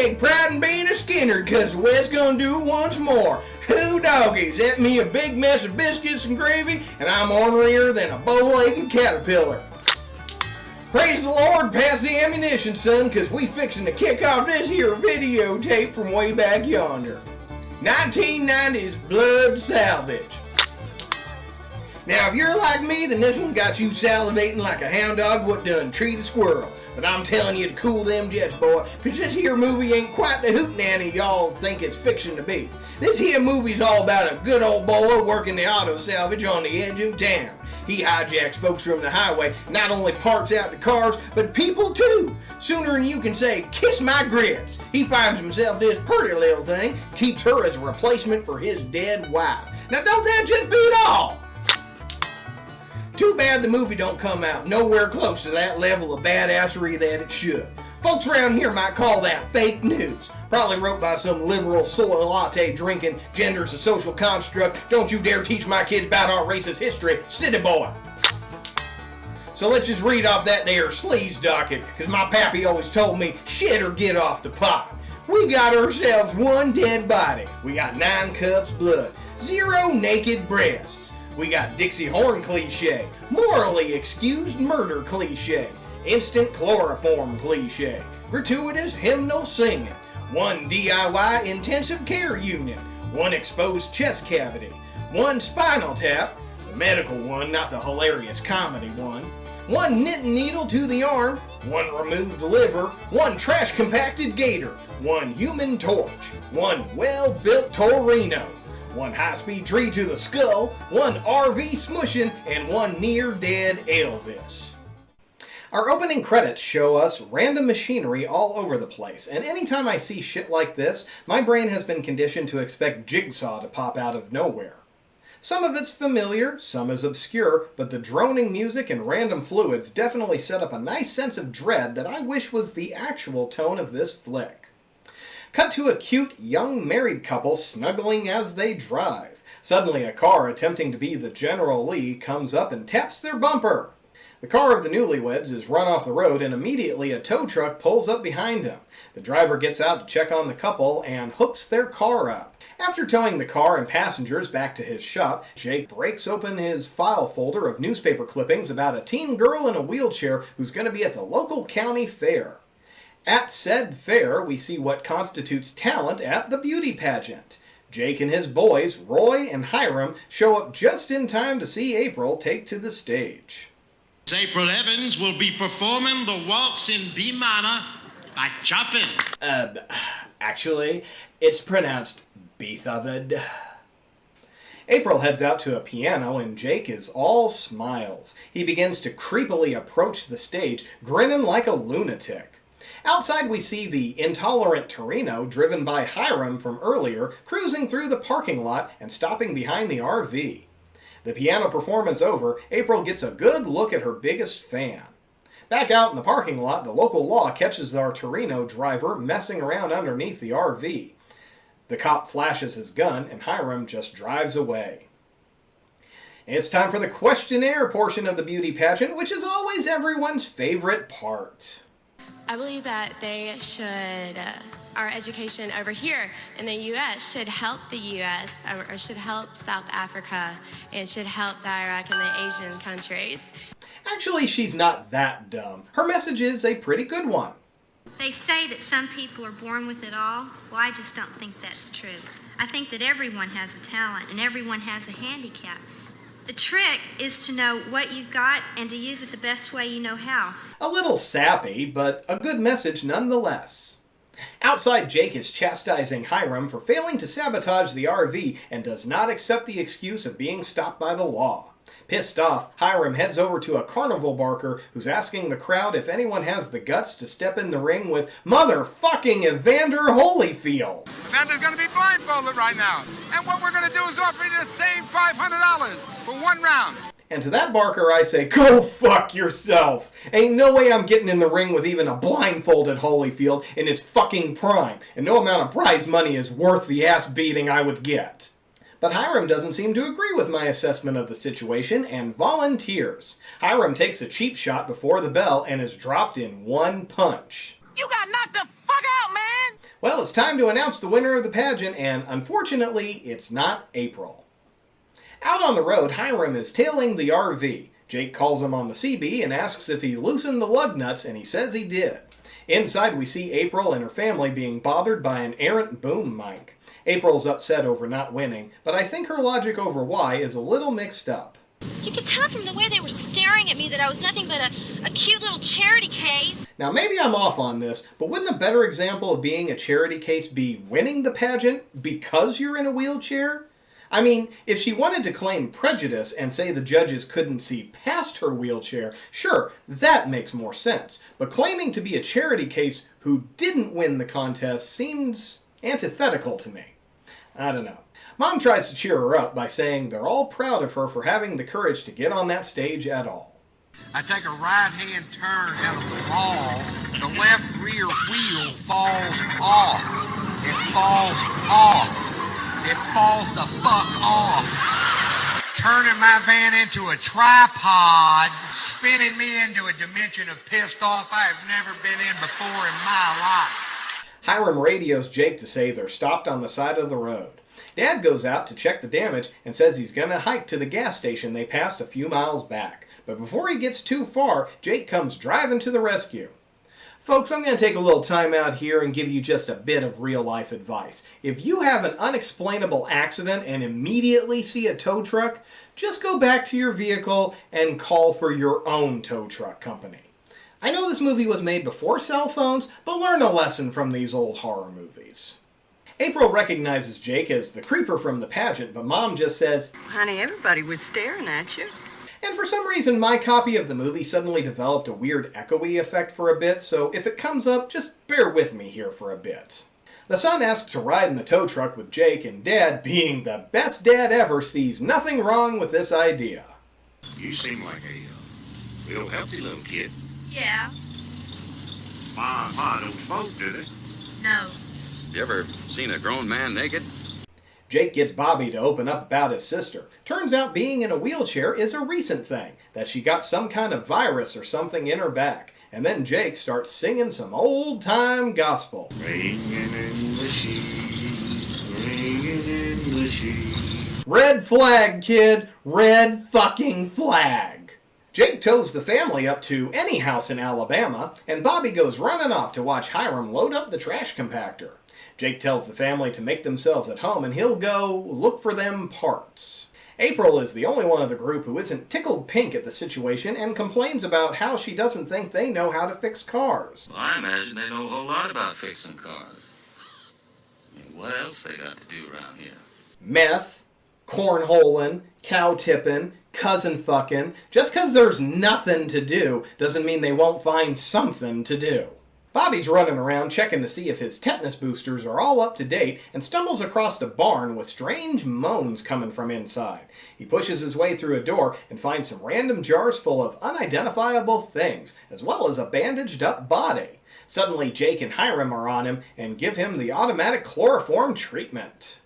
take pride in being a Skinner, cause Wes gonna do it once more. Whooo Doggies, ate me a big mess of biscuits and gravy, and I'm ornerier than a bow-legged caterpillar. Praise the Lord, pass the ammunition, son, cause we fixin' to kick off this here videotape from way back yonder. 1990s Blood Salvage. Now, if you're like me, then this one got you salivating like a hound dog what done treat a squirrel. But I'm telling you to cool them jets, boy, because this here movie ain't quite the hootenanny y'all think it's fiction to be. This here movie's all about a good old boy working the auto salvage on the edge of town. He hijacks folks from the highway, not only parts out the cars, but people too. Sooner than you can say, kiss my grits, he finds himself this pretty little thing, keeps her as a replacement for his dead wife. Now don't that just beat all? Too bad the movie don't come out nowhere close to that level of badassery that it should. Folks around here might call that fake news. Probably wrote by some liberal soy latte drinking, gender's a social construct, don't you dare teach my kids about our racist history, city boy. So let's just read off that there sleaze docket, cause my pappy always told me, shit or get off the pot. We got ourselves one dead body, we got 9 cups blood, 0 naked breasts. We got Dixie Horn cliche, morally excused murder cliche, instant chloroform cliche, gratuitous hymnal singing, 1 DIY intensive care unit, 1 exposed chest cavity, 1 spinal tap, the medical one, not the hilarious comedy one, 1 knitting needle to the arm, 1 removed liver, 1 trash compacted gator, 1 human torch, 1 well-built Torino, 1 high-speed tree to the skull, 1 RV smushing, and 1 near-dead Elvis. Our opening credits show us random machinery all over the place, and anytime I see shit like this, my brain has been conditioned to expect Jigsaw to pop out of nowhere. Some of it's familiar, some is obscure, but the droning music and random fluids definitely set up a nice sense of dread that I wish was the actual tone of this flick. Cut to a cute, young married couple snuggling as they drive. Suddenly a car attempting to be the General Lee comes up and taps their bumper. The car of the newlyweds is run off the road and immediately a tow truck pulls up behind him. The driver gets out to check on the couple and hooks their car up. After towing the car and passengers back to his shop, Jake breaks open his file folder of newspaper clippings about a teen girl in a wheelchair who's going to be at the local county fair. At said fair, we see what constitutes talent at the beauty pageant. Jake and his boys, Roy and Hiram, show up just in time to see April take to the stage. April Evans will be performing the waltz in B minor by Chopin. Actually, it's pronounced Beethoven. April heads out to a piano and Jake is all smiles. He begins to creepily approach the stage, grinning like a lunatic. Outside we see the intolerant Torino, driven by Hiram from earlier, cruising through the parking lot and stopping behind the RV. The piano performance over, April gets a good look at her biggest fan. Back out in the parking lot, the local law catches our Torino driver messing around underneath the RV. The cop flashes his gun and Hiram just drives away. It's time for the questionnaire portion of the beauty pageant, which is always everyone's favorite part. I believe that they should, our education over here in the U.S. should help the U.S. or should help South Africa and should help the Iraq and the Asian countries. Actually, she's not that dumb. Her message is a pretty good one. They say that some people are born with it all. Well, I just don't think that's true. I think that everyone has a talent and everyone has a handicap. The trick is to know what you've got and to use it the best way you know how. A little sappy, but a good message nonetheless. Outside, Jake is chastising Hiram for failing to sabotage the RV and does not accept the excuse of being stopped by the law. Pissed off, Hiram heads over to a carnival barker who's asking the crowd if anyone has the guts to step in the ring with motherfucking Evander Holyfield. Evander's gonna be blindfolded right now. And what we're gonna do is offer you the same $500 for 1 round. And to that barker I say, go fuck yourself! Ain't no way I'm getting in the ring with even a blindfolded Holyfield in his fucking prime, and no amount of prize money is worth the ass beating I would get. But Hiram doesn't seem to agree with my assessment of the situation and volunteers. Hiram takes a cheap shot before the bell and is dropped in 1 punch. You got knocked the fuck out, man! Well, it's time to announce the winner of the pageant, and unfortunately, it's not April. Out on the road, Hiram is tailing the RV. Jake calls him on the CB and asks if he loosened the lug nuts, and he says he did. Inside, we see April and her family being bothered by an errant boom mic. April's upset over not winning, but I think her logic over why is a little mixed up. You could tell from the way they were staring at me that I was nothing but a cute little charity case. Now, maybe I'm off on this, but wouldn't a better example of being a charity case be winning the pageant because you're in a wheelchair? I mean, if she wanted to claim prejudice and say the judges couldn't see past her wheelchair, sure, that makes more sense. But claiming to be a charity case who didn't win the contest seems antithetical to me. I don't know. Mom tries to cheer her up by saying they're all proud of her for having the courage to get on that stage at all. I take a right-hand turn out of the ball, the left rear wheel falls off. It falls off. It falls the fuck off. Turning my van into a tripod, spinning me into a dimension of pissed off I have never been in before in my life. Hiram radios Jake to say they're stopped on the side of the road. Dad goes out to check the damage and says he's gonna hike to the gas station they passed a few miles back. But before he gets too far, Jake comes driving to the rescue. Folks, I'm going to take a little time out here and give you just a bit of real-life advice. If you have an unexplainable accident and immediately see a tow truck, just go back to your vehicle and call for your own tow truck company. I know this movie was made before cell phones, but learn a lesson from these old horror movies. April recognizes Jake as the creeper from the pageant, but Mom just says, Honey, everybody was staring at you. and for some reason my copy of the movie suddenly developed a weird echoey effect for a bit, so if it comes up, just bear with me here for a bit. The son asks to ride in the tow truck with Jake, and Dad, being the best dad ever, sees nothing wrong with this idea. You seem like a real healthy little kid. Yeah. Ma don't smoke, do they? No. You ever seen a grown man naked? Jake gets Bobby to open up about his sister. Turns out being in a wheelchair is a recent thing, that she got some kind of virus or something in her back. And then Jake starts singing some old-time gospel. Ringing in the sheet, ringing in the sheet. Red flag, kid! Red fucking flag! Jake tows the family up to any house in Alabama, and Bobby goes running off to watch Hiram load up the trash compactor. Jake tells the family to make themselves at home, and he'll go look for them parts. April is the only one of the group who isn't tickled pink at the situation and complains about how she doesn't think they know how to fix cars. Well, I imagine they know a whole lot about fixing cars. I mean, what else they got to do around here? Meth, cornholing, cow tipping, cousin fucking. Just because there's nothing to do doesn't mean they won't find something to do. Bobby's running around checking to see if his tetanus boosters are all up to date and stumbles across a barn with strange moans coming from inside. He pushes his way through a door and finds some random jars full of unidentifiable things, as well as a bandaged up body. Suddenly Jake and Hiram are on him and give him the automatic chloroform treatment.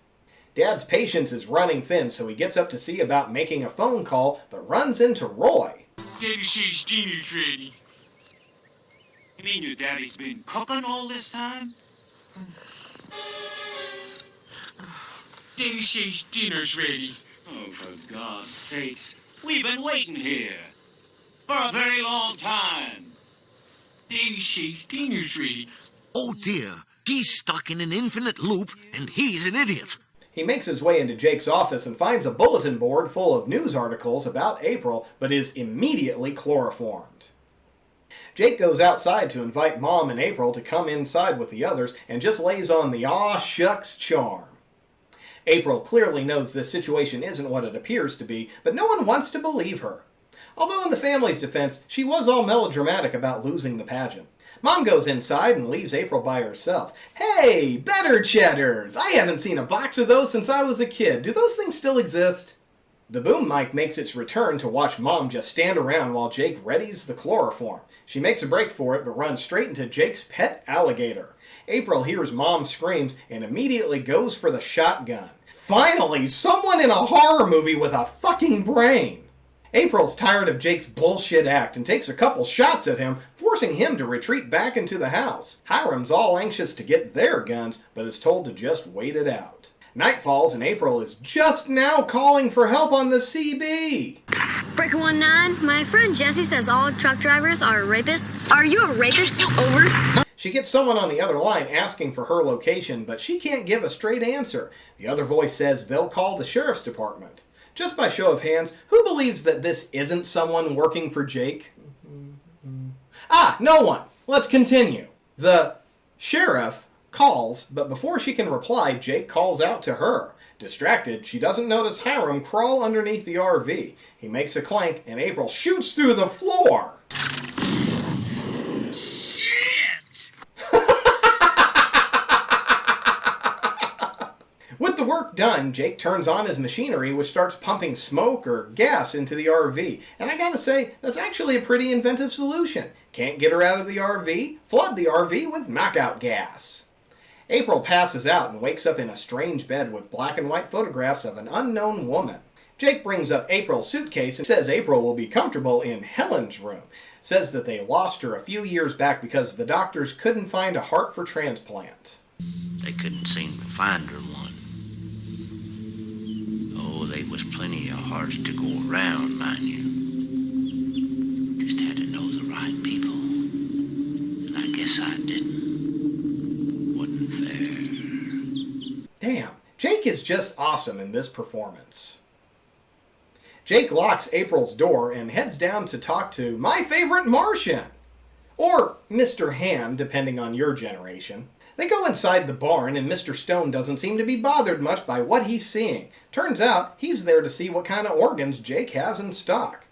Dad's patience is running thin, so he gets up to see about making a phone call, but runs into Roy. Daddy says dinner's ready. You mean your daddy's been cooking all this time? Daddy says dinner's ready. Oh, for God's sakes. We've been waiting here for a very long time. Daddy says dinner's ready. Oh dear, she's stuck in an infinite loop and he's an idiot. He makes his way into Jake's office and finds a bulletin board full of news articles about April, but is immediately chloroformed. Jake goes outside to invite Mom and April to come inside with the others and just lays on the aw shucks charm. April clearly knows this situation isn't what it appears to be, but no one wants to believe her. Although in the family's defense, she was all melodramatic about losing the pageant. Mom goes inside and leaves April by herself. Hey, better cheddars! I haven't seen a box of those since I was a kid. Do those things still exist? The boom mic makes its return to watch Mom just stand around while Jake readies the chloroform. She makes a break for it, but runs straight into Jake's pet alligator. April hears Mom screams and immediately goes for the shotgun. Finally, someone in a horror movie with a fucking brain! April's tired of Jake's bullshit act and takes a couple shots at him, forcing him to retreat back into the house. Hiram's all anxious to get their guns, but is told to just wait it out. Night falls and April is just now calling for help on the CB. Breaker 19, my friend Jesse says all truck drivers are rapists. Are you a rapist? Over. She gets someone on the other line asking for her location, but she can't give a straight answer. The other voice says they'll call the sheriff's department. Just by show of hands, who believes that this isn't someone working for Jake? No one. Let's continue. The sheriff calls, but before she can reply, Jake calls out to her. Distracted, she doesn't notice Hiram crawl underneath the RV. He makes a clank, and April shoots through the floor. With the work done, Jake turns on his machinery, which starts pumping smoke or gas into the RV. And I gotta say, that's actually a pretty inventive solution. Can't get her out of the RV? Flood the RV with knockout gas. April passes out and wakes up in a strange bed with black and white photographs of an unknown woman. Jake brings up April's suitcase and says April will be comfortable in Helen's room. Says that they lost her a few years back because the doctors couldn't find a heart for transplant. They couldn't seem to find her one. Oh, there was plenty of hearts to go around, mind you. Just had to know the right people. And I guess I didn't. Wasn't fair. Damn, Jake is just awesome in this performance. Jake locks April's door and heads down to talk to my favorite Martian. Or Mr. Ham, depending on your generation. They go inside the barn and Mr. Stone doesn't seem to be bothered much by what he's seeing. Turns out he's there to see what kind of organs Jake has in stock.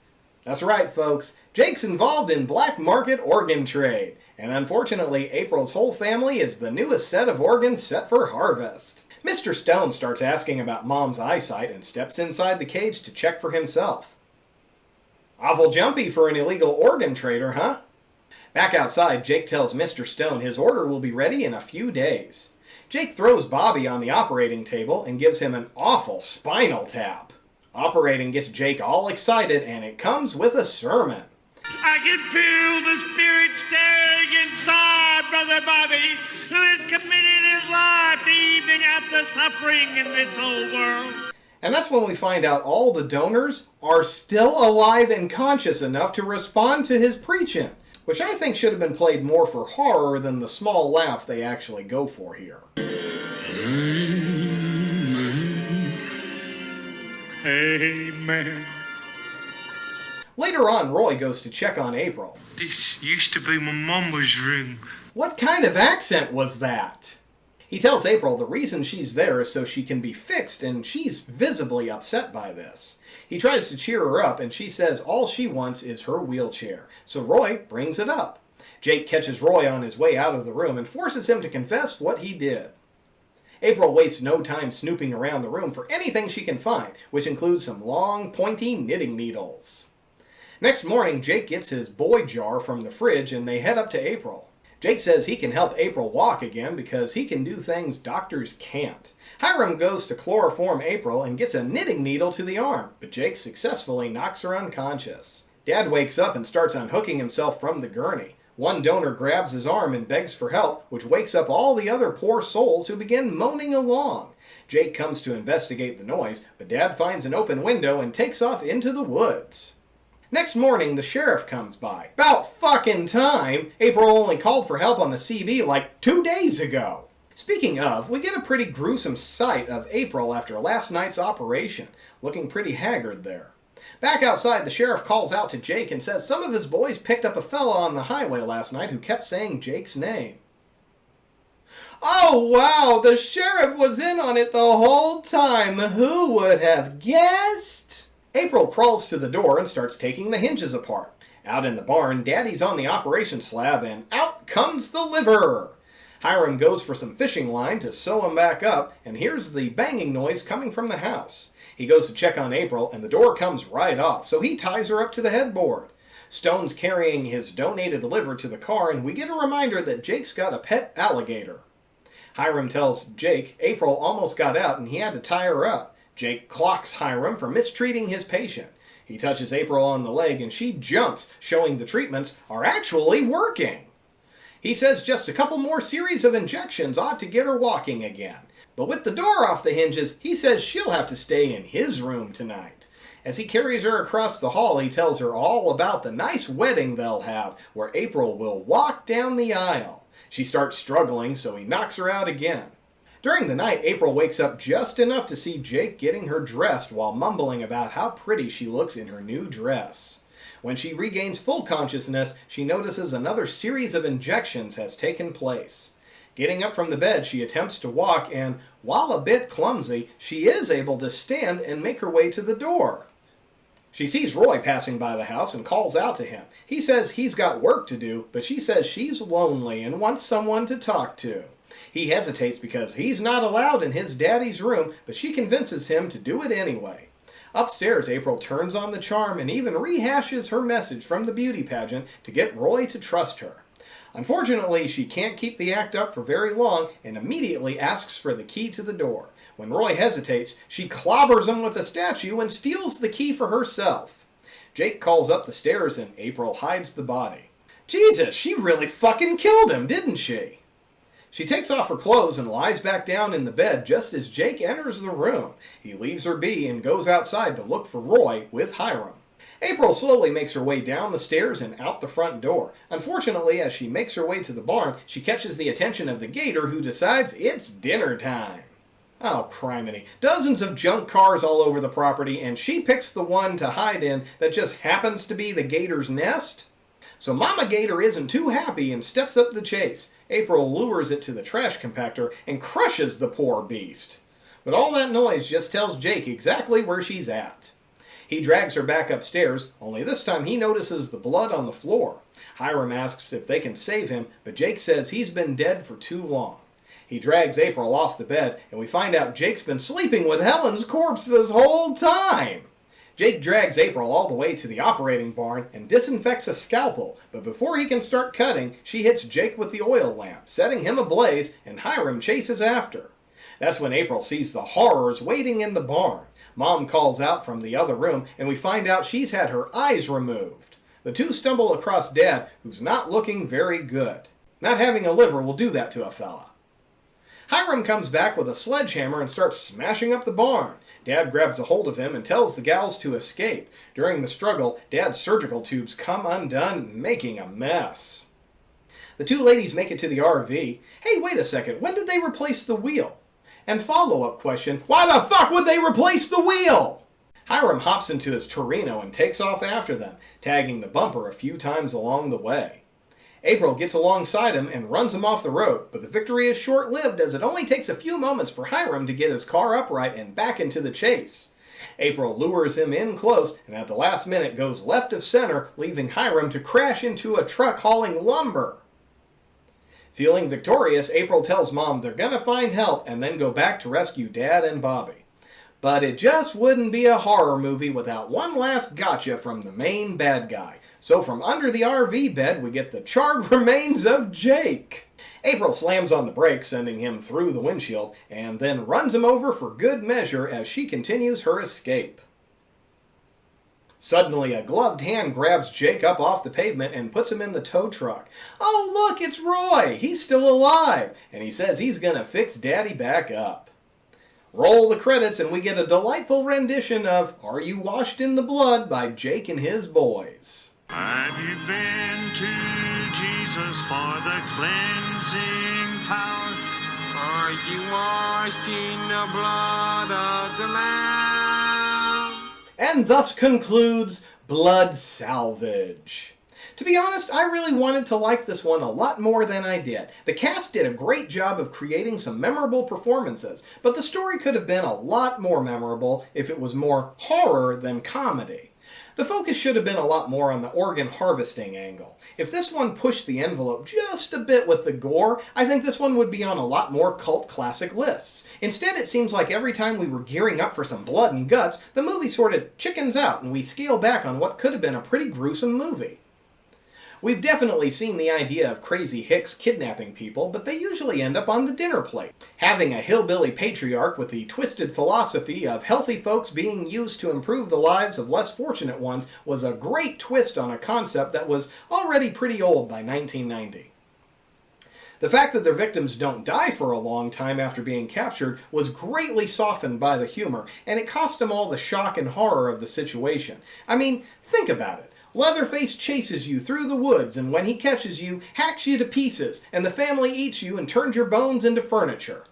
That's right, folks. Jake's involved in black market organ trade. And unfortunately, April's whole family is the newest set of organs set for harvest. Mr. Stone starts asking about Mom's eyesight and steps inside the cage to check for himself. Awful jumpy for an illegal organ trader, huh? Back outside, Jake tells Mr. Stone his order will be ready in a few days. Jake throws Bobby on the operating table and gives him an awful spinal tap. Operating gets Jake all excited, and it comes with a sermon. I can feel the spirit stirring inside Brother Bobby, who has committed his life to even out the suffering in this whole world. And that's when we find out all the donors are still alive and conscious enough to respond to his preaching, which I think should have been played more for horror than the small laugh they actually go for here. Amen. Later on, Roy goes to check on April. This used to be my mama's room. What kind of accent was that? He tells April the reason she's there is so she can be fixed, and she's visibly upset by this. He tries to cheer her up, and she says all she wants is her wheelchair. So Roy brings it up. Jake catches Roy on his way out of the room and forces him to confess what he did. April wastes no time snooping around the room for anything she can find, which includes some long, pointy knitting needles. Next morning, Jake gets his boy jar from the fridge and they head up to April. Jake says he can help April walk again because he can do things doctors can't. Hiram goes to chloroform April and gets a knitting needle to the arm, but Jake successfully knocks her unconscious. Dad wakes up and starts unhooking himself from the gurney. One donor grabs his arm and begs for help, which wakes up all the other poor souls who begin moaning along. Jake comes to investigate the noise, but Dad finds an open window and takes off into the woods. Next morning, the sheriff comes by. About fucking time! April only called for help on the CB like 2 days ago. Speaking of, we get a pretty gruesome sight of April after last night's operation, looking pretty haggard there. Back outside, the sheriff calls out to Jake and says some of his boys picked up a fella on the highway last night who kept saying Jake's name. Oh wow, the sheriff was in on it the whole time. Who would have guessed? April crawls to the door and starts taking the hinges apart. Out in the barn, Daddy's on the operation slab and out comes the liver. Hiram goes for some fishing line to sew him back up and hears the banging noise coming from the house. He goes to check on April and the door comes right off, so he ties her up to the headboard. Stone's carrying his donated liver to the car and we get a reminder that Jake's got a pet alligator. Hiram tells Jake April almost got out and he had to tie her up. Jake clocks Hiram for mistreating his patient. He touches April on the leg and she jumps, showing the treatments are actually working. He says just a couple more series of injections ought to get her walking again. But with the door off the hinges, he says she'll have to stay in his room tonight. As he carries her across the hall, he tells her all about the nice wedding they'll have, where April will walk down the aisle. She starts struggling, so he knocks her out again. During the night, April wakes up just enough to see Jake getting her dressed while mumbling about how pretty she looks in her new dress. When she regains full consciousness, she notices another series of injections has taken place. Getting up from the bed, she attempts to walk and, while a bit clumsy, she is able to stand and make her way to the door. She sees Roy passing by the house and calls out to him. He says he's got work to do, but she says she's lonely and wants someone to talk to. He hesitates because he's not allowed in his daddy's room, but she convinces him to do it anyway. Upstairs, April turns on the charm and even rehashes her message from the beauty pageant to get Roy to trust her. Unfortunately, she can't keep the act up for very long and immediately asks for the key to the door. When Roy hesitates, she clobbers him with a statue and steals the key for herself. Jake calls up the stairs and April hides the body. Jesus, she really fucking killed him, didn't she? She takes off her clothes and lies back down in the bed just as Jake enters the room. He leaves her be and goes outside to look for Roy with Hiram. April slowly makes her way down the stairs and out the front door. Unfortunately, as she makes her way to the barn, she catches the attention of the gator who decides it's dinner time. Oh, criminy. Dozens of junk cars all over the property, and she picks the one to hide in that just happens to be the gator's nest? So Mama Gator isn't too happy and steps up the chase. April lures it to the trash compactor and crushes the poor beast. But all that noise just tells Jake exactly where she's at. He drags her back upstairs, only this time he notices the blood on the floor. Hiram asks if they can save him, but Jake says he's been dead for too long. He drags April off the bed, and we find out Jake's been sleeping with Helen's corpse this whole time. Jake drags April all the way to the operating barn and disinfects a scalpel, but before he can start cutting, she hits Jake with the oil lamp, setting him ablaze, and Hiram chases after. That's when April sees the horrors waiting in the barn. Mom calls out from the other room, and we find out she's had her eyes removed. The two stumble across Dad, who's not looking very good. Not having a liver will do that to a fella. Hiram comes back with a sledgehammer and starts smashing up the barn. Dad grabs a hold of him and tells the gals to escape. During the struggle, Dad's surgical tubes come undone, making a mess. The two ladies make it to the RV. Hey, wait a second, when did they replace the wheel? And follow-up question, why the fuck would they replace the wheel? Hiram hops into his Torino and takes off after them, tagging the bumper a few times along the way. April gets alongside him and runs him off the road, but the victory is short-lived as it only takes a few moments for Hiram to get his car upright and back into the chase. April lures him in close and at the last minute goes left of center, leaving Hiram to crash into a truck hauling lumber. Feeling victorious, April tells Mom they're gonna find help and then go back to rescue Dad and Bobby. But it just wouldn't be a horror movie without one last gotcha from the main bad guy. So from under the RV bed, we get the charred remains of Jake. April slams on the brakes, sending him through the windshield, and then runs him over for good measure as she continues her escape. Suddenly, a gloved hand grabs Jake up off the pavement and puts him in the tow truck. Oh, look, it's Roy! He's still alive, and he says he's gonna fix Daddy back up. Roll the credits and we get a delightful rendition of Are You Washed in the Blood by Jake and His Boys. Have you been to Jesus for the cleansing power? Are you washed in the blood of the Lamb? And thus concludes Blood Salvage. To be honest, I really wanted to like this one a lot more than I did. The cast did a great job of creating some memorable performances, but the story could have been a lot more memorable if it was more horror than comedy. The focus should have been a lot more on the organ harvesting angle. If this one pushed the envelope just a bit with the gore, I think this one would be on a lot more cult classic lists. Instead, it seems like every time we were gearing up for some blood and guts, the movie sort of chickens out and we scale back on what could have been a pretty gruesome movie. We've definitely seen the idea of crazy hicks kidnapping people, but they usually end up on the dinner plate. Having a hillbilly patriarch with the twisted philosophy of healthy folks being used to improve the lives of less fortunate ones was a great twist on a concept that was already pretty old by 1990. The fact that their victims don't die for a long time after being captured was greatly softened by the humor, and it cost them all the shock and horror of the situation. I mean, think about it. Leatherface chases you through the woods, and when he catches you, hacks you to pieces, and the family eats you and turns your bones into furniture.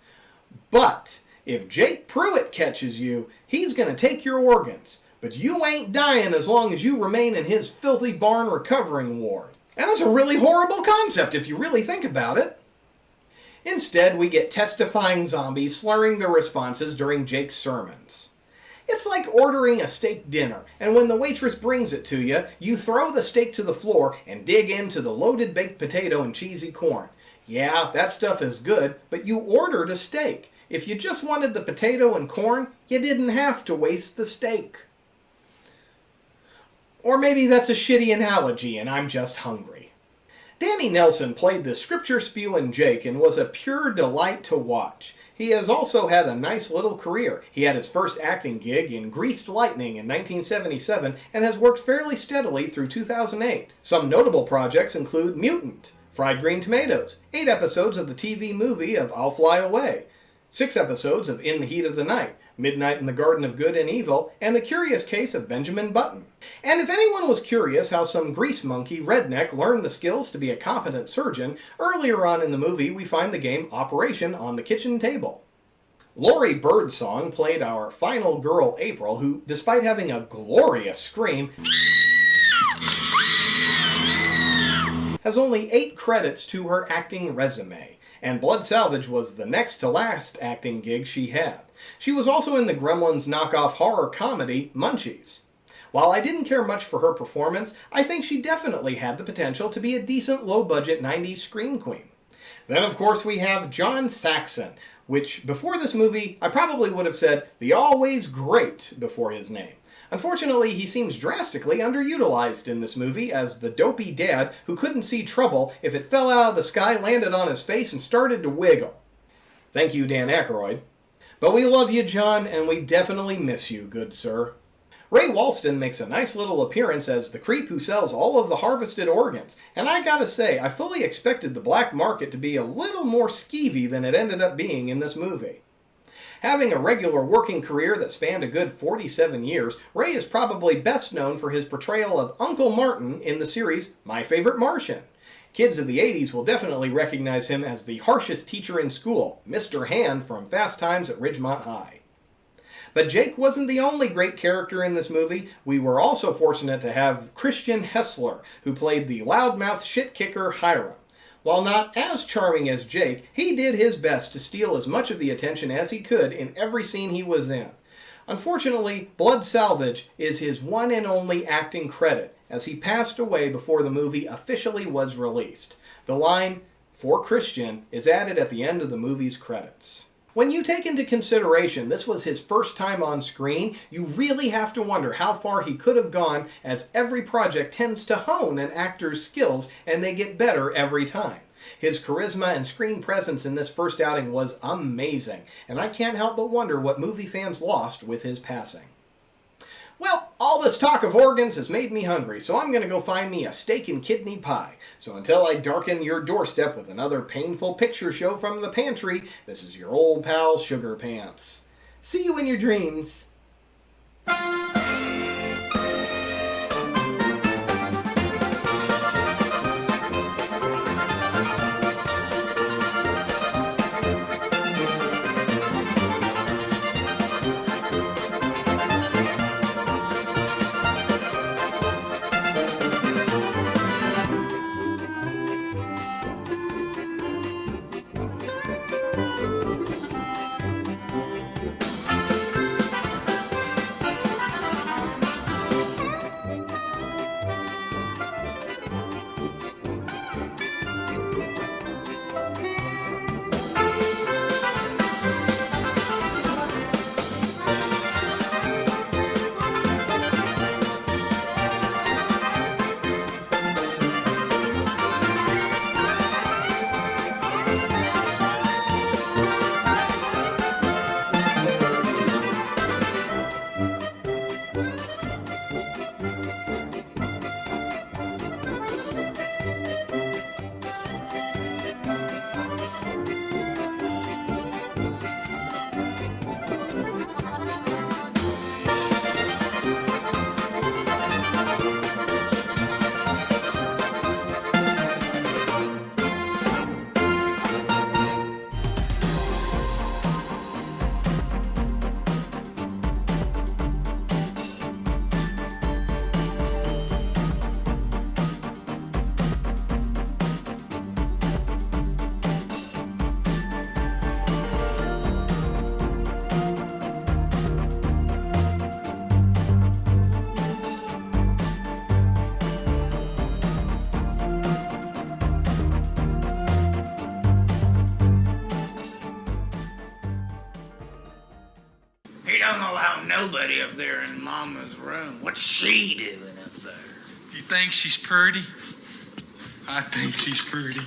But if Jake Pruitt catches you, he's going to take your organs. But you ain't dying as long as you remain in his filthy barn recovering ward. And that's a really horrible concept if you really think about it. Instead, we get testifying zombies slurring their responses during Jake's sermons. It's like ordering a steak dinner, and when the waitress brings it to you, you throw the steak to the floor and dig into the loaded baked potato and cheesy corn. Yeah, that stuff is good, but you ordered a steak. If you just wanted the potato and corn, you didn't have to waste the steak. Or maybe that's a shitty analogy and I'm just hungry. Danny Nelson played the scripture-spewing Jake and was a pure delight to watch. He has also had a nice little career. He had his first acting gig in Greased Lightning in 1977 and has worked fairly steadily through 2008. Some notable projects include Mutant, Fried Green Tomatoes, 8 episodes of the TV movie of I'll Fly Away, 6 episodes of In the Heat of the Night, Midnight in the Garden of Good and Evil, and The Curious Case of Benjamin Button. And if anyone was curious how some grease monkey redneck learned the skills to be a competent surgeon, earlier on in the movie we find the game Operation on the kitchen table. Lori Birdsong played our final girl April, who, despite having a glorious scream, has only 8 credits to her acting resume. And Blood Salvage was the next to last acting gig she had. She was also in the Gremlins knockoff horror comedy Munchies. While I didn't care much for her performance, I think she definitely had the potential to be a decent low-budget 90s scream queen. Then of course we have John Saxon, which before this movie I probably would have said the always great before his name. Unfortunately, he seems drastically underutilized in this movie as the dopey dad who couldn't see trouble if it fell out of the sky, landed on his face, and started to wiggle. Thank you, Dan Aykroyd. But we love you, John, and we definitely miss you, good sir. Ray Walston makes a nice little appearance as the creep who sells all of the harvested organs, and I gotta say, I fully expected the black market to be a little more skeevy than it ended up being in this movie. Having a regular working career that spanned a good 47 years, Ray is probably best known for his portrayal of Uncle Martin in the series My Favorite Martian. Kids of the 80s will definitely recognize him as the harshest teacher in school, Mr. Hand from Fast Times at Ridgemont High. But Jake wasn't the only great character in this movie. We were also fortunate to have Christian Hessler, who played the loudmouth shit-kicker Hiram. While not as charming as Jake, he did his best to steal as much of the attention as he could in every scene he was in. Unfortunately, Blood Salvage is his one and only acting credit, as he passed away before the movie officially was released. The line, "For Christian," is added at the end of the movie's credits. When you take into consideration this was his first time on screen, you really have to wonder how far he could have gone, as every project tends to hone an actor's skills and they get better every time. His charisma and screen presence in this first outing was amazing, and I can't help but wonder what movie fans lost with his passing. Well, all this talk of organs has made me hungry, so I'm going to go find me a steak and kidney pie. So until I darken your doorstep with another painful picture show from the pantry, this is your old pal Sugar Pants. See you in your dreams. don't allow nobody up there in Mama's room. What's she doing up there? You think she's pretty? I think she's pretty.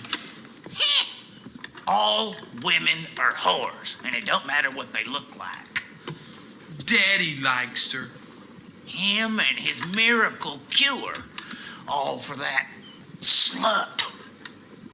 All women are whores, and it don't matter what they look like. Daddy likes her. Him and his miracle cure. All for that slut